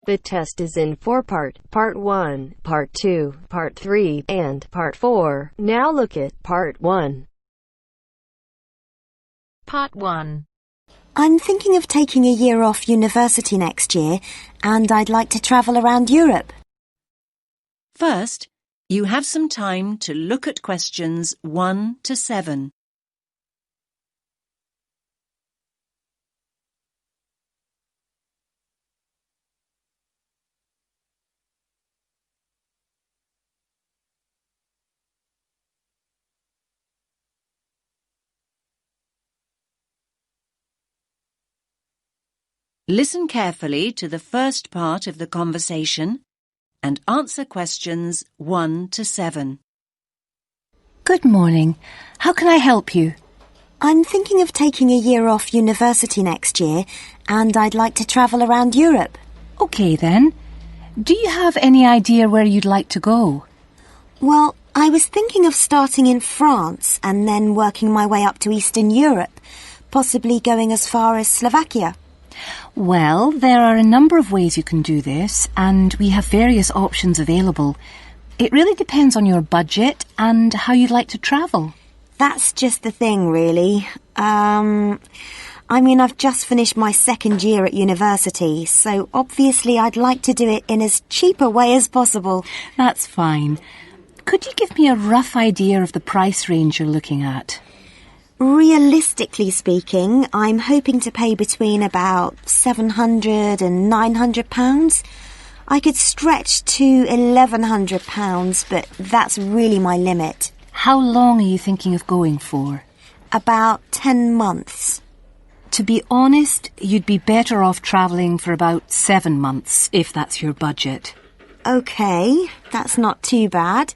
The test is in 4 parts. Part 1, Part 2, Part 3, and Part 4. Now look at Part 1. Part 1. I'm thinking of taking a year off university next year, and I'd like to travel around Europe. First, you have some time to look at questions 1 to 7. Listen carefully to the first part of the conversation and answer questions 1 to 7. Good morning. How can I help you? I'm thinking of taking a year off university next year, and I'd like to travel around Europe. OK then. Do you have any idea where you'd like to go? Well, I was thinking of starting in France and then working my way up to Eastern Europe, possibly going as far as Slovakia. Well, there are a number of ways you can do this, and we have various options available. It really depends on your budget and how you'd like to travel. That's just the thing, really. I've just finished my second year at university, so obviously I'd like to do it in as cheap a way as possible. That's fine. Could you give me a rough idea of the price range you're looking at? Realistically speaking, I'm hoping to pay between about £700 and £900. I could stretch to £1,100, but that's really my limit. How long are you thinking of going for? About 10 months. To be honest, you'd be better off travelling for about 7 months, if that's your budget. OK, that's not too bad.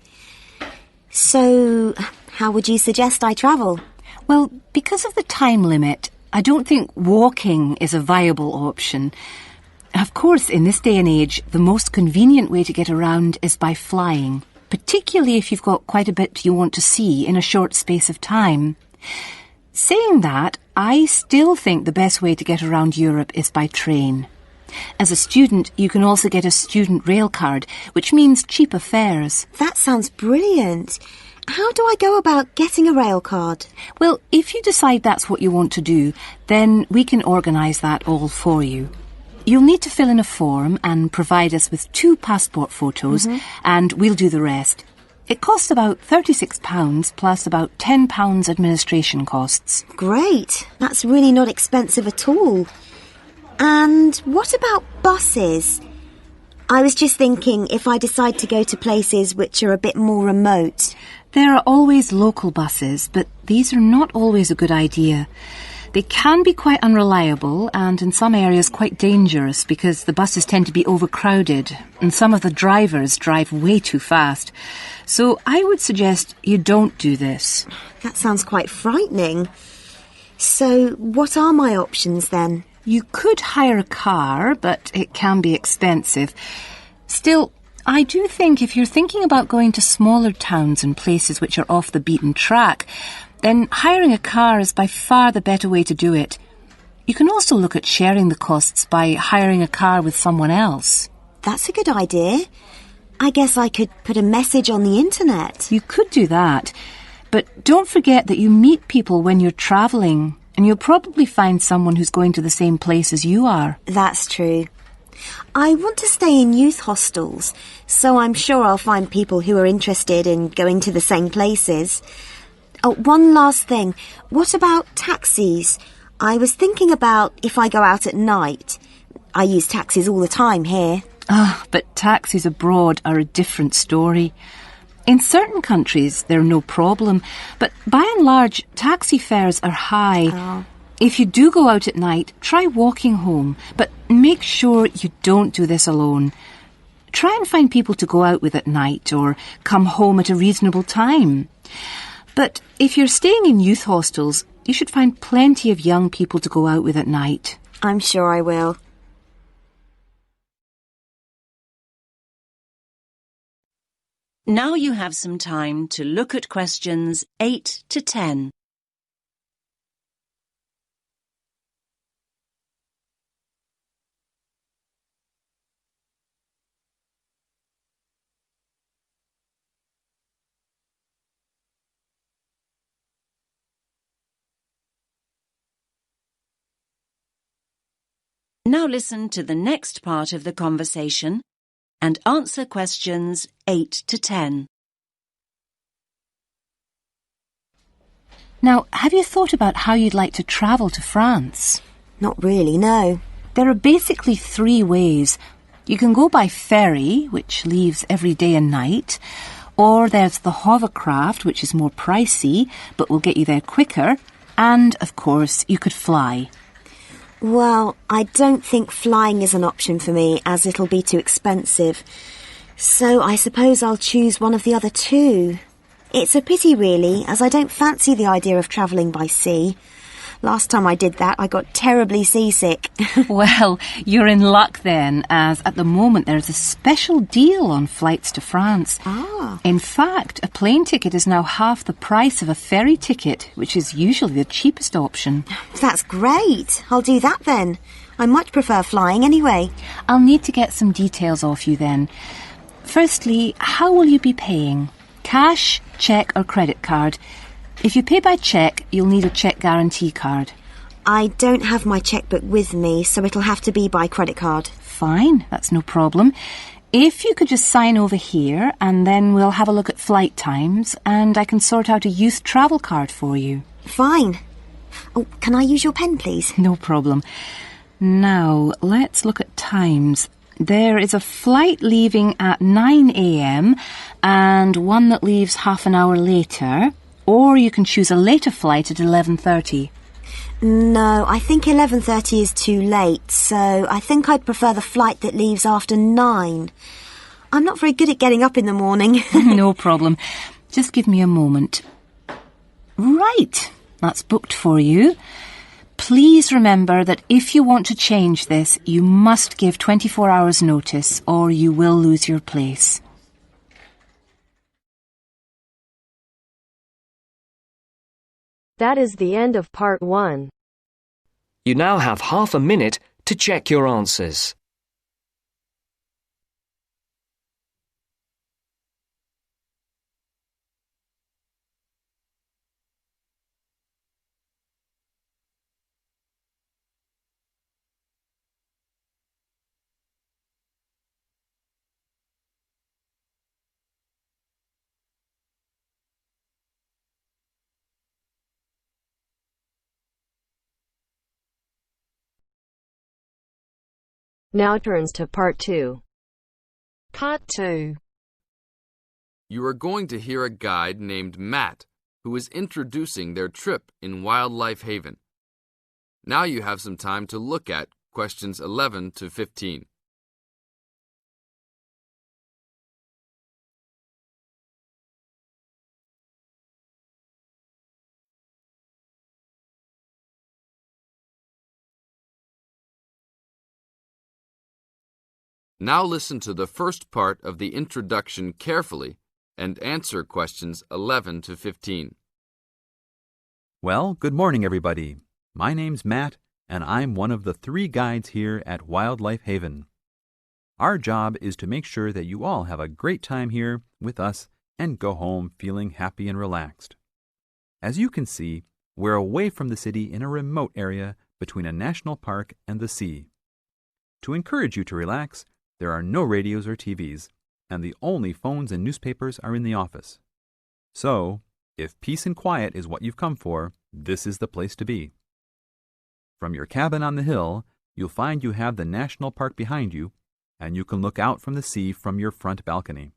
So, how would you suggest I travel? Well, because of the time limit, I don't think walking is a viable option. Of course, in this day and age, the most convenient way to get around is by flying, particularly if you've got quite a bit you want to see in a short space of time. Saying that, I still think the best way to get around Europe is by train. As a student, you can also get a student rail card, which means cheaper fares. That sounds brilliant. How do I go about getting a rail card? Well, if you decide that's what you want to do, then we can organise that all for you. You'll need to fill in a form and provide us with 2 passport photos, and we'll do the rest. It costs about £36 plus about £10 administration costs. Great. That's really not expensive at all. And what about buses? I was just thinking if I decide to go to places which are a bit more remote. There are always local buses, but these are not always a good idea. They can be quite unreliable and in some areas quite dangerous because the buses tend to be overcrowded and some of the drivers drive way too fast. So I would suggest you don't do this. That sounds quite frightening. So what are my options then? You could hire a car, but it can be expensive. Still, I do think if you're thinking about going to smaller towns and places which are off the beaten track, then hiring a car is by far the better way to do it. You can also look at sharing the costs by hiring a car with someone else. That's a good idea. I guess I could put a message on the internet. You could do that, but don't forget that you meet people when you're travelling, and you'll probably find someone who's going to the same place as you are. That's true. I want to stay in youth hostels, so I'm sure I'll find people who are interested in going to the same places. Oh, one last thing. What about taxis? I was thinking about if I go out at night. I use taxis all the time here. But taxis abroad are a different story. In certain countries, they're no problem, but by and large, taxi fares are high. Oh. If you do go out at night, try walking home, but make sure you don't do this alone. Try and find people to go out with at night or come home at a reasonable time. But if you're staying in youth hostels, you should find plenty of young people to go out with at night. I'm sure I will. Now you have some time to look at questions 8 to 10. Now listen to the next part of the conversation and answer questions 8 to 10. Now, have you thought about how you'd like to travel to France? Not really, no. There are basically 3 ways. You can go by ferry, which leaves every day and night, or there's the hovercraft, which is more pricey, but will get you there quicker, and, of course, you could fly. Well, I don't think flying is an option for me, as it'll be too expensive. So I suppose I'll choose one of the other 2. It's a pity, really, as I don't fancy the idea of travelling by sea. Last time I did that, I got terribly seasick. Well, you're in luck then, as at the moment there's a special deal on flights to France. Ah. In fact, a plane ticket is now half the price of a ferry ticket, which is usually the cheapest option. That's great. I'll do that then. I much prefer flying anyway. I'll need to get some details off you then. Firstly, how will you be paying? Cash, cheque or credit card? If you pay by cheque, you'll need a cheque guarantee card. I don't have my chequebook with me, so it'll have to be by credit card. Fine, that's no problem. If you could just sign over here, and then we'll have a look at flight times, and I can sort out a youth travel card for you. Fine. Oh, can I use your pen, please? No problem. Now, let's look at times. There is a flight leaving at 9 a.m. and one that leaves half an hour later. Or you can choose a later flight at 11:30. No, I think 11:30 is too late, so I think I'd prefer the flight that leaves after 9. I'm not very good at getting up in the morning. No problem. Just give me a moment. Right, that's booked for you. Please remember that if you want to change this, you must give 24 hours notice or you will lose your place. That is the end of part 1. You now have half a minute to check your answers. Now turns to part 2. Part 2. You are going to hear a guide named Matt, who is introducing their trip in Wildlife Haven. Now you have some time to look at questions 11 to 15. Now listen to the first part of the introduction carefully and answer questions 11 to 15. Well, good morning, everybody. My name's Matt, and I'm one of the 3 guides here at Wildlife Haven. Our job is to make sure that you all have a great time here with us and go home feeling happy and relaxed. As you can see, we're away from the city in a remote area between a national park and the sea. To encourage you to relax, there are no radios or TVs, and the only phones and newspapers are in the office. So, if peace and quiet is what you've come for, this is the place to be. From your cabin on the hill, you'll find you have the national park behind you, and you can look out from the sea from your front balcony.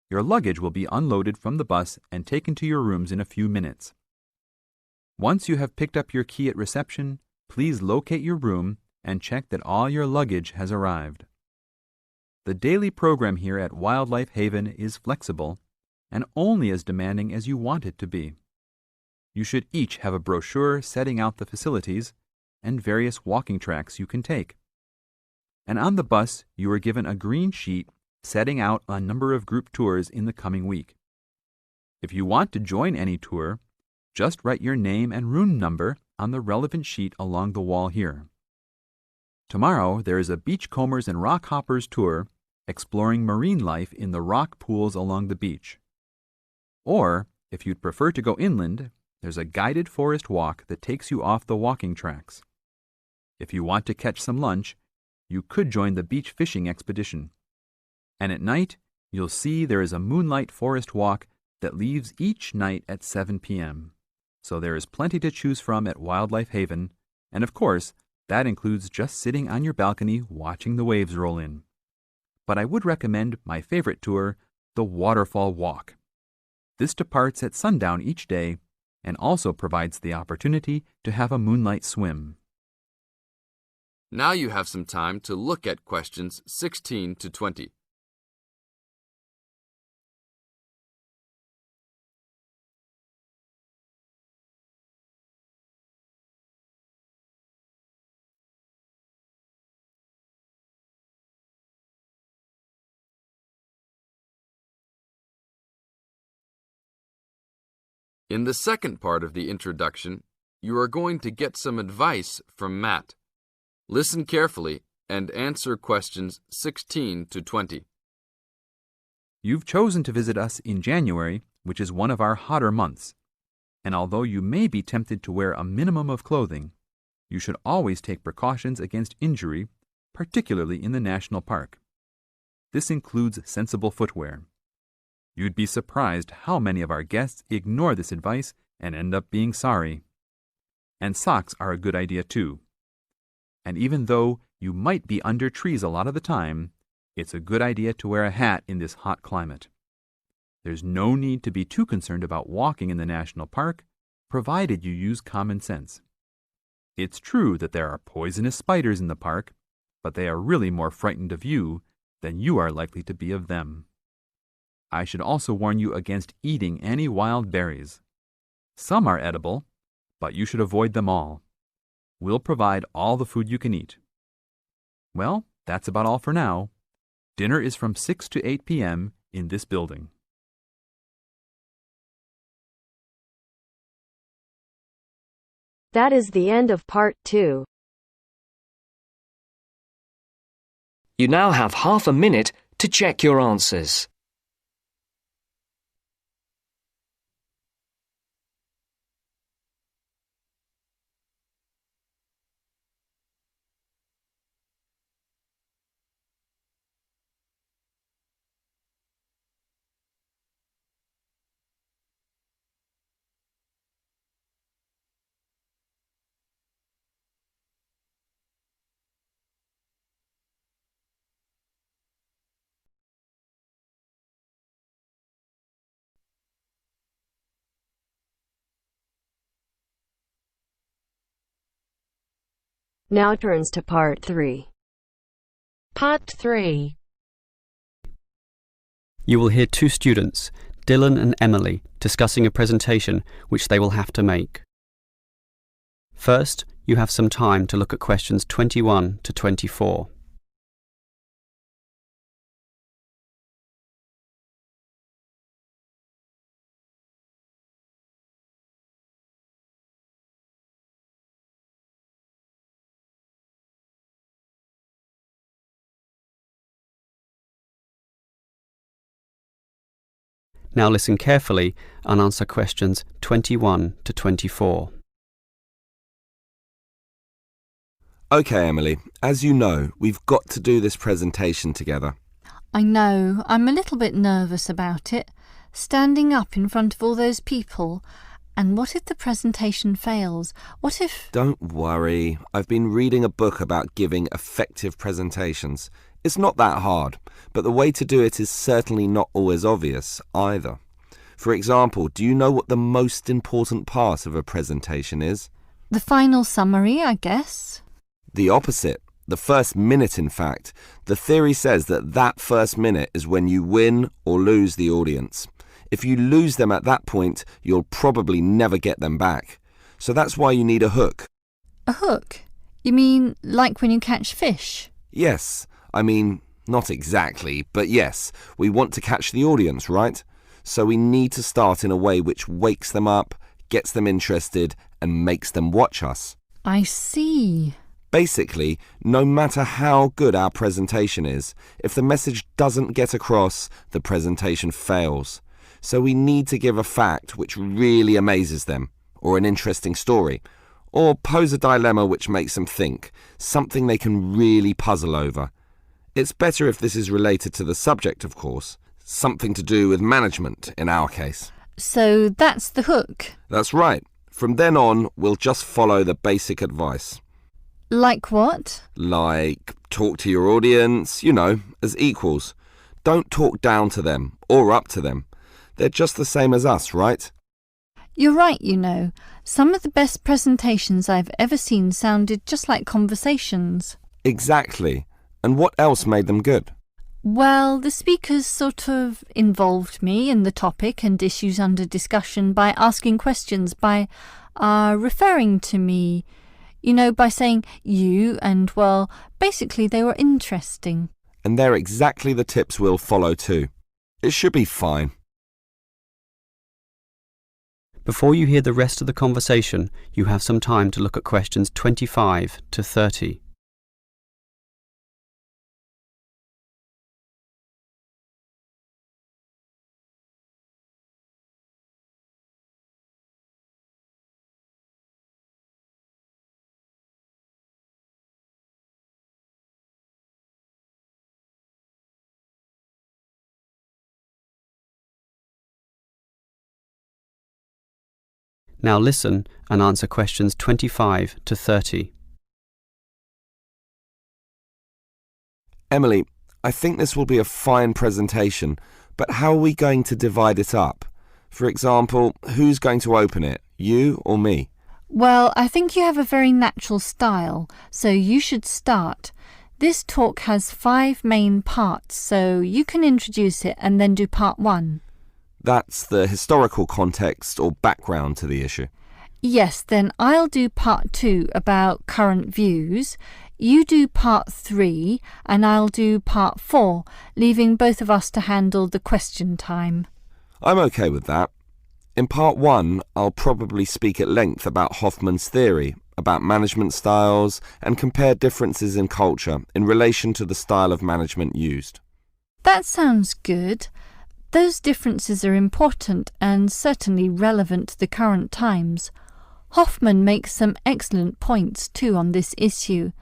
Your luggage will be unloaded from the bus and taken to your rooms in a few minutes. Once you have picked up your key at reception, please locate your room and check that all your luggage has arrived. The daily program here at Wildlife Haven is flexible and only as demanding as you want it to be. You should each have a brochure setting out the facilities and various walking tracks you can take. And on the bus, you are given a green sheet setting out a number of group tours in the coming week. If you want to join any tour, just write your name and room number on the relevant sheet along the wall here. Tomorrow, there is a beachcombers and rock hoppers tour exploring marine life in the rock pools along the beach. Or, if you'd prefer to go inland, there's a guided forest walk that takes you off the walking tracks. If you want to catch some lunch, you could join the beach fishing expedition. And at night, you'll see there is a moonlight forest walk that leaves each night at 7 p.m. So there is plenty to choose from at Wildlife Haven, and of course, that includes just sitting on your balcony watching the waves roll in. But I would recommend my favorite tour, the Waterfall Walk. This departs at sundown each day and also provides the opportunity to have a moonlight swim. Now you have some time to look at questions 16 to 20. In the second part of the introduction, you are going to get some advice from Matt. Listen carefully and answer questions 16 to 20. You've chosen to visit us in January, which is one of our hotter months. And although you may be tempted to wear a minimum of clothing, you should always take precautions against injury, particularly in the national park. This includes sensible footwear. You'd be surprised how many of our guests ignore this advice and end up being sorry. And socks are a good idea too. And even though you might be under trees a lot of the time, it's a good idea to wear a hat in this hot climate. There's no need to be too concerned about walking in the national park, provided you use common sense. It's true that there are poisonous spiders in the park, but they are really more frightened of you than you are likely to be of them. I should also warn you against eating any wild berries. Some are edible, but you should avoid them all. We'll provide all the food you can eat. Well, that's about all for now. Dinner is from 6 to 8 p.m. in this building. That is the end of part 2. You now have half a minute to check your answers. Now turns to part 3. Part 3. You will hear two students, Dylan and Emily, discussing a presentation which they will have to make. First, you have some time to look at questions 21 to 24. Now listen carefully and answer questions 21 to 24. Okay, Emily, as you know, we've got to do this presentation together. I know. I'm a little bit nervous about it. Standing up in front of all those people. And what if the presentation fails? What if... Don't worry. I've been reading a book about giving effective presentations. It's not that hard, but the way to do it is certainly not always obvious either. For example, do you know what the most important part of a presentation is? The final summary, I guess. The opposite. The first minute, in fact. The theory says that first minute is when you win or lose the audience. If you lose them at that point, you'll probably never get them back. So that's why you need a hook. A hook? You mean like when you catch fish? Yes. I mean, not exactly, but yes, we want to catch the audience, right? So we need to start in a way which wakes them up, gets them interested, and makes them watch us. I see. Basically, no matter how good our presentation is, if the message doesn't get across, the presentation fails. So we need to give a fact which really amazes them, or an interesting story, Or pose a dilemma which makes them think, something they can really puzzle over. It's better if this is related to the subject, of course. Something to do with management, in our case. So that's the hook. That's right. From then on, we'll just follow the basic advice. Like what? Like, talk to your audience, as equals. Don't talk down to them or up to them. They're just the same as us, right? You're right, Some of the best presentations I've ever seen sounded just like conversations. Exactly. And what else made them good? Well, the speakers sort of involved me in the topic and issues under discussion by asking questions, by referring to me, by saying you, and, well, basically they were interesting. And they're exactly the tips we'll follow too. It should be fine. Before you hear the rest of the conversation, you have some time to look at questions 25 to 30. Now listen and answer questions 25 to 30. Emily, I think this will be a fine presentation, but how are we going to divide it up? For example, who's going to open it, you or me? Well, I think you have a very natural style, so you should start. This talk has 5 main parts, so you can introduce it and then do part 1. That's the historical context or background to the issue. Yes, then I'll do part 2 about current views. You do part 3 and I'll do part 4, leaving both of us to handle the question time. I'm okay with that. In part 1, I'll probably speak at length about Hoffman's theory, about management styles, and compare differences in culture in relation to the style of management used. That sounds good. Those differences are important and certainly relevant to the current times. Hoffman makes some excellent points too on this issue.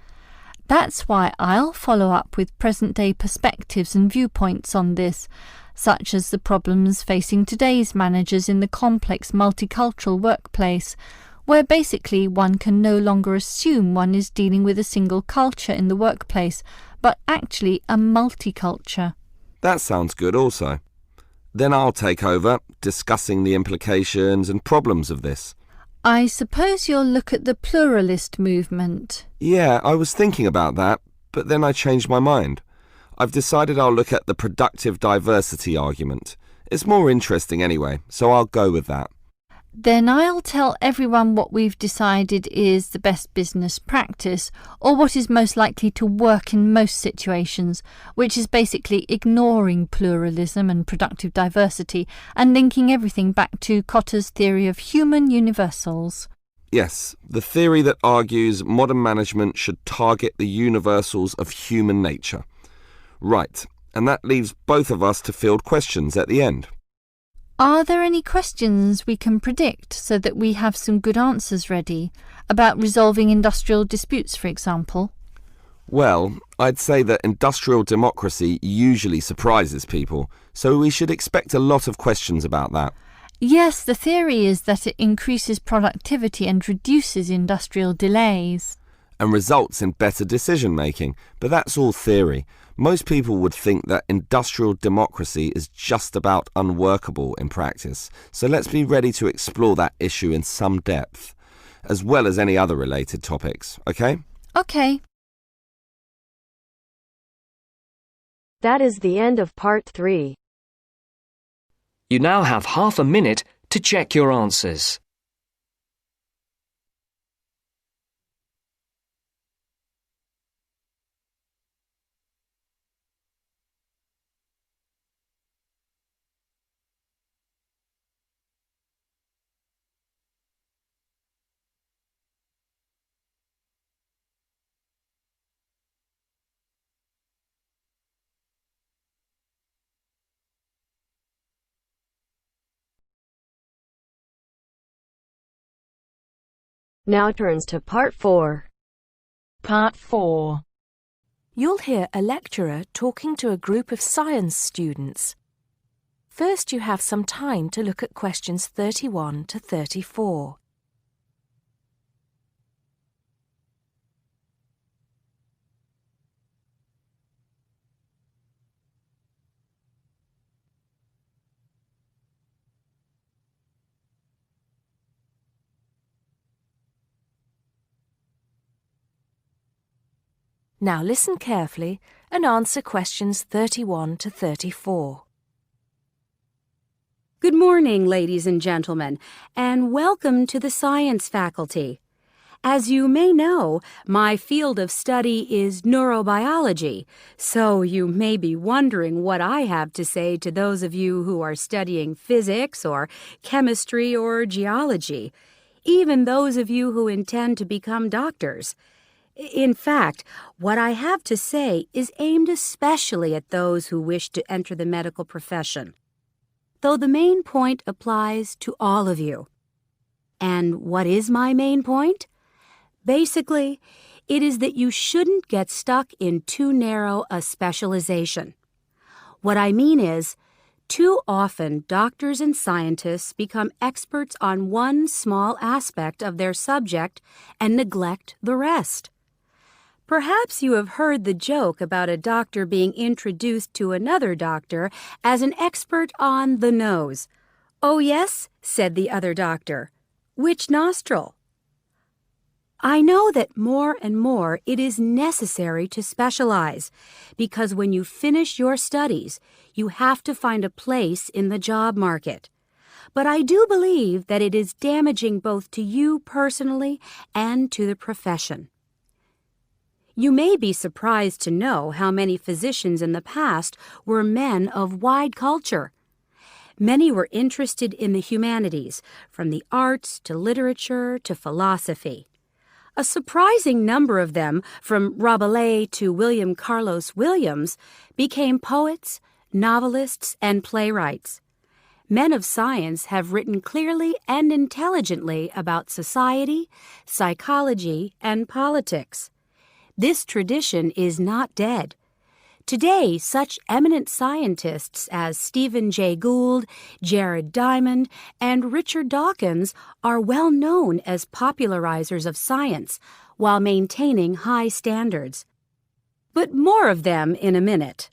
That's why I'll follow up with present-day perspectives and viewpoints on this, such as the problems facing today's managers in the complex multicultural workplace, where basically one can no longer assume one is dealing with a single culture in the workplace, but actually a multiculture. That sounds good also. Then I'll take over, discussing the implications and problems of this. I suppose you'll look at the pluralist movement. Yeah, I was thinking about that, but then I changed my mind. I've decided I'll look at the productive diversity argument. It's more interesting anyway, so I'll go with that. Then I'll tell everyone what we've decided is the best business practice, or what is most likely to work in most situations, which is basically ignoring pluralism and productive diversity and linking everything back to Kotter's theory of human universals. Yes, the theory that argues modern management should target the universals of human nature. Right, and that leaves both of us to field questions at the end. Are there any questions we can predict so that we have some good answers ready? About resolving industrial disputes, for example? Well, I'd say that industrial democracy usually surprises people, so we should expect a lot of questions about that. Yes, the theory is that it increases productivity and reduces industrial delays. And results in better decision-making, but that's all theory. Most people would think that industrial democracy is just about unworkable in practice, so let's be ready to explore that issue in some depth, as well as any other related topics, okay? Okay. That is the end of part 3. You now have half a minute to check your answers. Now turns to Part 4. Part 4. You'll hear a lecturer talking to a group of science students. First, you have some time to look at questions 31 to 34. Now listen carefully and answer questions 31 to 34. Good morning, ladies and gentlemen, and welcome to the science faculty. As you may know, my field of study is neurobiology, so you may be wondering what I have to say to those of you who are studying physics or chemistry or geology, even those of you who intend to become doctors. In fact, what I have to say is aimed especially at those who wish to enter the medical profession, though the main point applies to all of you. And what is my main point? Basically, it is that you shouldn't get stuck in too narrow a specialization. What I mean is, too often doctors and scientists become experts on one small aspect of their subject and neglect the rest. Perhaps you have heard the joke about a doctor being introduced to another doctor as an expert on the nose. "Oh, yes," said the other doctor. "Which nostril?" I know that more and more it is necessary to specialize, because when you finish your studies, you have to find a place in the job market. But I do believe that it is damaging both to you personally and to the profession. You may be surprised to know how many physicians in the past were men of wide culture. Many were interested in the humanities, from the arts to literature to philosophy. A surprising number of them, from Rabelais to William Carlos Williams, became poets, novelists, and playwrights. Men of science have written clearly and intelligently about society, psychology, and politics. This tradition is not dead. Today, such eminent scientists as Stephen Jay Gould, Jared Diamond, and Richard Dawkins are well known as popularizers of science while maintaining high standards. But more of them in a minute.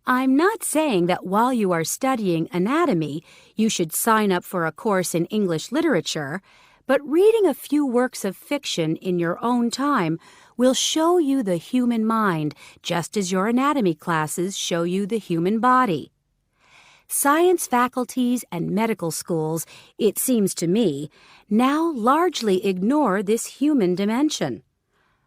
I'm not saying that while you are studying anatomy, you should sign up for a course in English literature, but reading a few works of fiction in your own time will show you the human mind, just as your anatomy classes show you the human body. Science faculties and medical schools, it seems to me, now largely ignore this human dimension.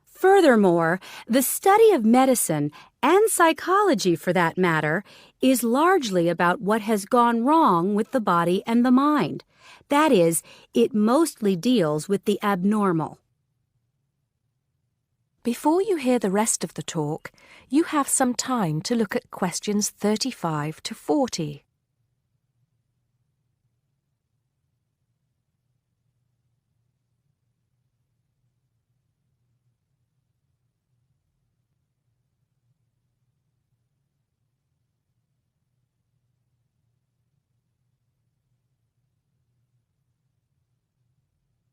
Furthermore, the study of medicine, and psychology for that matter, is largely about what has gone wrong with the body and the mind. That is, it mostly deals with the abnormal. Before you hear the rest of the talk, you have some time to look at questions 35 to 40.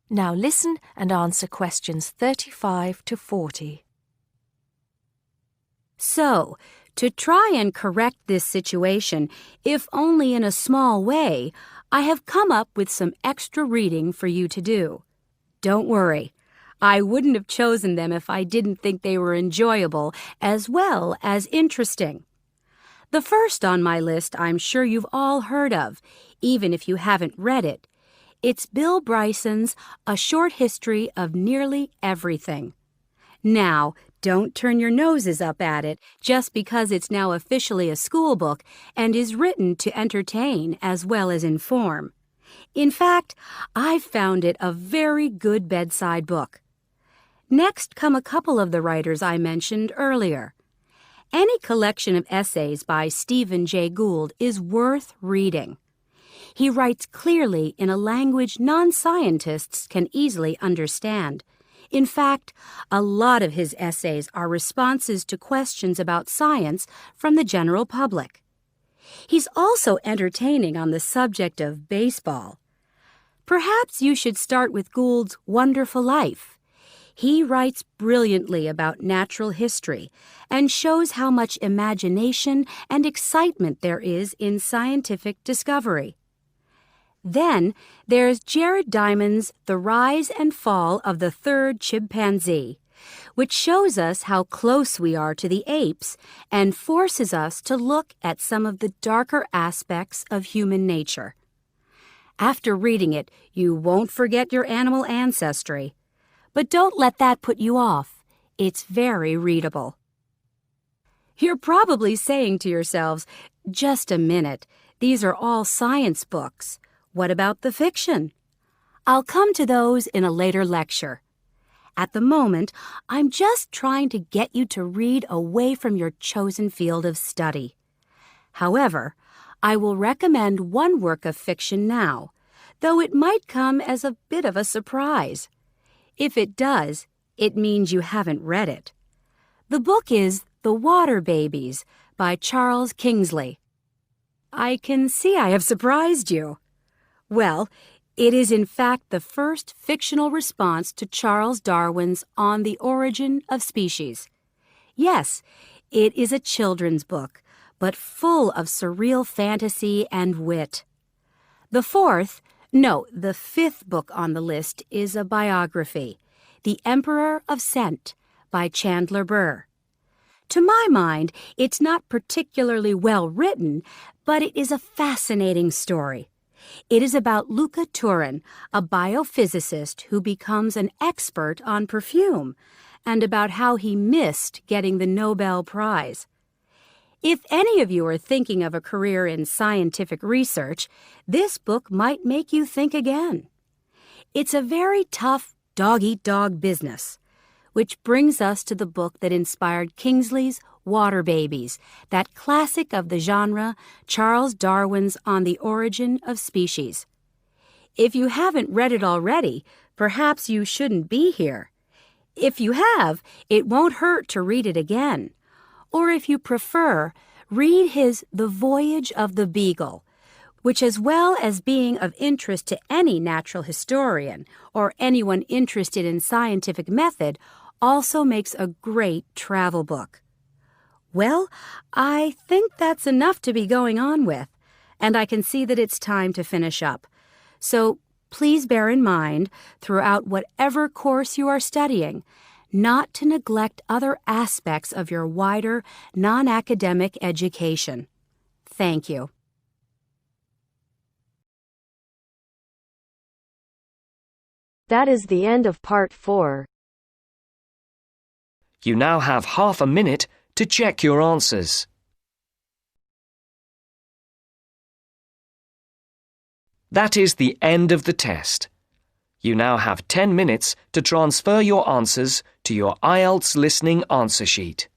Now listen and answer questions 35 to 40. So, to try and correct this situation, if only in a small way, I have come up with some extra reading for you to do. Don't worry, I wouldn't have chosen them if I didn't think they were enjoyable as well as interesting. The first on my list I'm sure you've all heard of, even if you haven't read it. It's Bill Bryson's A Short History of Nearly Everything. Now, don't turn your noses up at it just because it's now officially a school book and is written to entertain as well as inform. In fact, I've found it a very good bedside book. Next come a couple of the writers I mentioned earlier. Any collection of essays by Stephen Jay Gould is worth reading. He writes clearly in a language non-scientists can easily understand. In fact, a lot of his essays are responses to questions about science from the general public. He's also entertaining on the subject of baseball. Perhaps you should start with Gould's Wonderful Life. He writes brilliantly about natural history and shows how much imagination and excitement there is in scientific discovery. Then there's Jared Diamond's The Rise and Fall of the Third Chimpanzee, which shows us how close we are to the apes and forces us to look at some of the darker aspects of human nature. After reading it, you won't forget your animal ancestry. But don't let that put you off. It's very readable. You're probably saying to yourselves, just a minute, these are all science books. What about the fiction? I'll come to those in a later lecture. At the moment, I'm just trying to get you to read away from your chosen field of study. However, I will recommend one work of fiction now, though it might come as a bit of a surprise. If it does, it means you haven't read it. The book is The Water Babies by Charles Kingsley. I can see I have surprised you. Well, it is in fact the first fictional response to Charles Darwin's On the Origin of Species. Yes, it is a children's book, but full of surreal fantasy and wit. The fifth book on the list is a biography, The Emperor of Scent by Chandler Burr. To my mind, it's not particularly well written, but it is a fascinating story. It is about Luca Turin, a biophysicist who becomes an expert on perfume, and about how he missed getting the Nobel Prize. If any of you are thinking of a career in scientific research, this book might make you think again. It's a very tough dog-eat-dog business, which brings us to the book that inspired Kingsley's Water Babies, that classic of the genre, Charles Darwin's On the Origin of Species. If you haven't read it already, perhaps you shouldn't be here. If you have, it won't hurt to read it again. Or if you prefer, read his The Voyage of the Beagle, which, as well as being of interest to any natural historian or anyone interested in scientific method, also makes a great travel book. Well, I think that's enough to be going on with, and I can see that it's time to finish up. So please bear in mind, throughout whatever course you are studying, not to neglect other aspects of your wider, non-academic education. Thank you. That is the end of Part 4. You now have half a minute to check your answers. That is the end of the test. You now have 10 minutes to transfer your answers to your Ielts listening answer sheet.